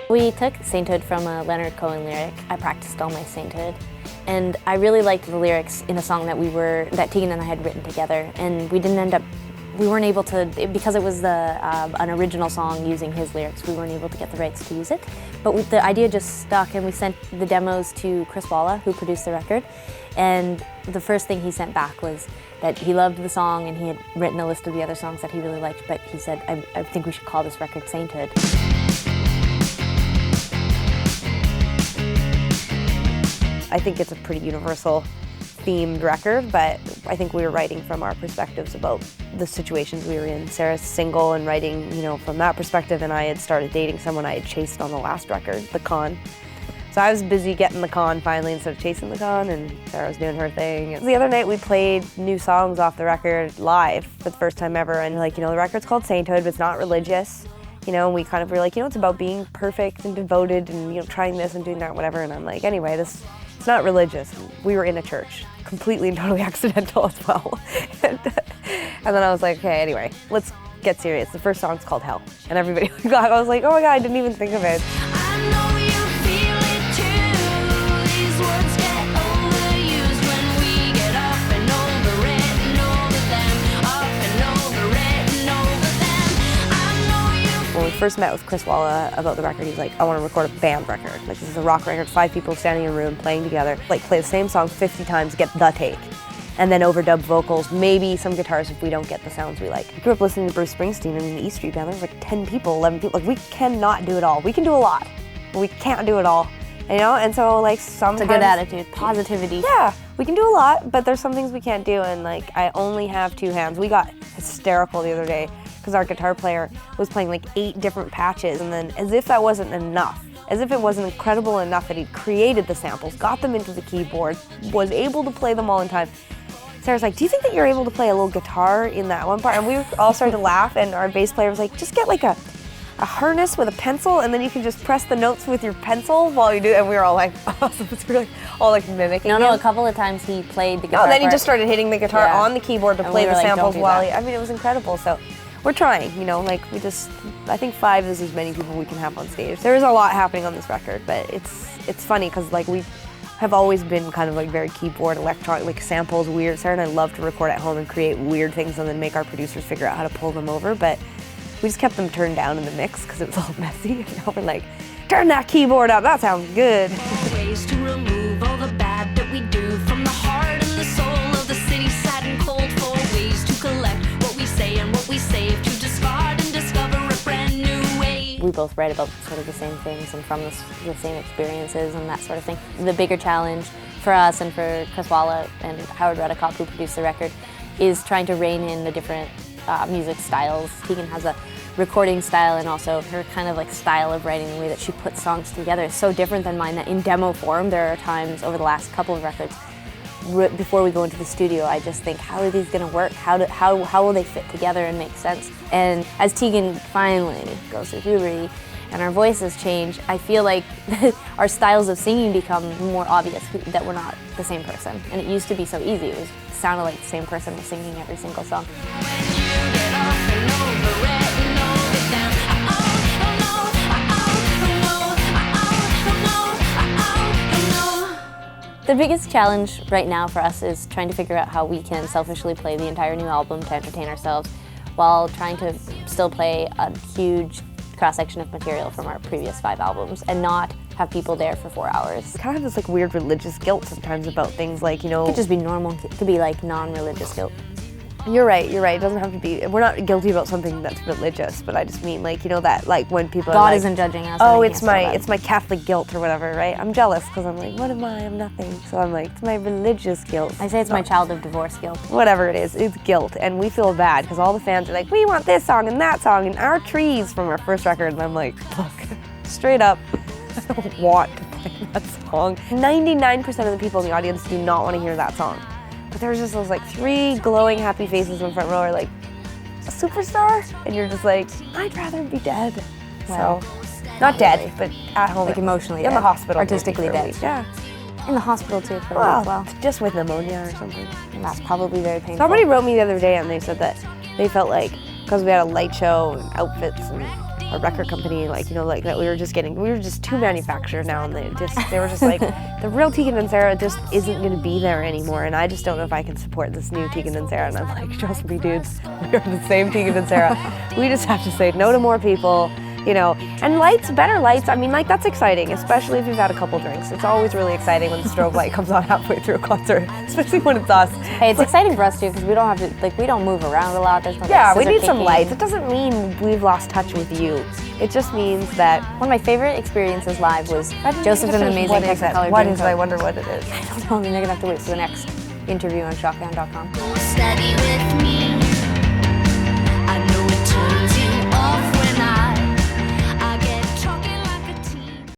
We took Sainthood from a Leonard Cohen lyric. I practiced all my Sainthood, and I really liked the lyrics in a song that Tegan and I had written together, and we weren't able to, because it was an original song using his lyrics, we weren't able to get the rights to use it. But the idea just stuck, and we sent the demos to Chris Walla, who produced the record, and the first thing he sent back was that he loved the song and he had written a list of the other songs that he really liked, but he said, I think we should call this record Sainthood. I think it's a pretty universal themed record, but I think we were writing from our perspectives about the situations we were in. Sara's single and writing, from that perspective, and I had started dating someone I had chased on the last record, the con. So I was busy getting the con finally instead of chasing the con, and Sara was doing her thing. And the other night we played new songs off the record live for the first time ever, and the record's called Sainthood, but it's not religious. And we kind of were like, it's about being perfect and devoted and, trying this and doing that, whatever. And I'm like, anyway, it's not religious. We were in a church, completely and totally accidental as well. and then I was like, okay, anyway, let's get serious. The first song's called Hell. And everybody, I was like, oh my God, I didn't even think of it. I know you feel it too. These words get overused when we get up and over it and over them. Up and over it and over them. I know you. When we first met with Chris Walla about the record, he's like, I want to record a band record. Like, this is a rock record, 5 people standing in a room playing together. Like, play the same song 50 times, get the take. And then overdub vocals, maybe some guitars if we don't get the sounds we like. I grew up listening to Bruce Springsteen and the E Street Band. There was like 10 people, 11 people. Like, we cannot do it all. We can do a lot, but we can't do it all. And so like sometimes— It's a good attitude, positivity. Yeah, we can do a lot, but there's some things we can't do, and like, I only have 2 hands. We got hysterical the other day because our guitar player was playing like 8 different patches, and then as if that wasn't enough, as if it wasn't incredible enough that he'd created the samples, got them into the keyboard, was able to play them all in time. Sara's like, do you think that you're able to play a little guitar in that one part? And we all started to laugh, and our bass player was like, just get like a harness with a pencil, and then you can just press the notes with your pencil while you do it. And we were all like, oh, so it's really all like mimicking No, him. a couple of times he played the guitar. Oh, then he part. just started hitting the guitar on the keyboard to And play we were the like, samples "Don't do while that." it was incredible. So we're trying, like I think 5 is as many people we can have on stage. There is a lot happening on this record, but it's funny because like we have always been kind of like very keyboard, electronic, like samples, weird. Sara and I love to record at home and create weird things and then make our producers figure out how to pull them over, but we just kept them turned down in the mix because it was all messy. And now we're like, turn that keyboard up, that sounds good. Ways to remove all the bad that we do from the heart and the soul of the city, sad and cold. 4 ways to collect what we say and what we save, to discard and discover a brand new way. We both write about sort of the same things and from the same experiences and that sort of thing. The bigger challenge for us and for Chris Walla and Howard Redekop, who produced the record, is trying to rein in the different music styles. Tegan has a recording style, and also her kind of like style of writing, the way that she puts songs together is so different than mine that in demo form there are times over the last couple of records before we go into the studio I just think, how are these going to work? How will they fit together and make sense? And as Tegan finally goes through puberty and our voices change, I feel like our styles of singing become more obvious, that we're not the same person. And it used to be so easy. It sounded like the same person was singing every single song. The biggest challenge right now for us is trying to figure out how we can selfishly play the entire new album to entertain ourselves while trying to still play a huge cross-section of material from our previous 5 albums and not have people there for 4 hours. I kind of have this like weird religious guilt sometimes about things like, It could just be normal. It could be like non-religious guilt. You're right. It doesn't have to be, we're not guilty about something that's religious, but I just mean like, that like when people God are like, isn't judging us. oh, it's my Catholic guilt or whatever, right? I'm jealous because I'm like, what am I? I'm nothing. So I'm like, it's my religious guilt. I say it's my child of divorce guilt. Whatever it is, it's guilt, and we feel bad because all the fans are like, we want this song and that song and our trees from our first record, and I'm like, look, straight up, I don't want to play that song. 99% of the people in the audience do not want to hear that song. But there's just those like 3 glowing happy faces in front row are like, a superstar? And you're just like, I'd rather be dead. Well, so, not dead, but at home. Like emotionally in dead. the hospital. Artistically maybe for a dead. week. Yeah. In the hospital too for a while as well. Just with pneumonia or something. And that's probably very painful. Somebody wrote me the other day and they said that they felt like, because we had a light show and outfits and a record company, like, you know, like that we were just too manufactured now, and they were just like, the real Tegan and Sara just isn't gonna be there anymore, and I just don't know if I can support this new Tegan and Sara. And I'm like, trust me, dudes, we are the same Tegan and Sara. We just have to say no to more people, you know, and lights, better lights. I mean, like, that's exciting, especially if you've had a couple drinks. It's always really exciting when the strobe light comes on halfway through a concert, especially when it's us. Hey, it's exciting for us too because we don't have to, like, we don't move around a lot. There's no Yeah, we scissor need some kicking. lights. It doesn't mean we've lost touch with you. It just means that One of my favorite experiences live was Joseph and the Amazing What is Technicolor it? What Dreamcoat. is it? I wonder what it is. I don't know. You're gonna have to wait for the next interview on ShockHound.com. Steady with me.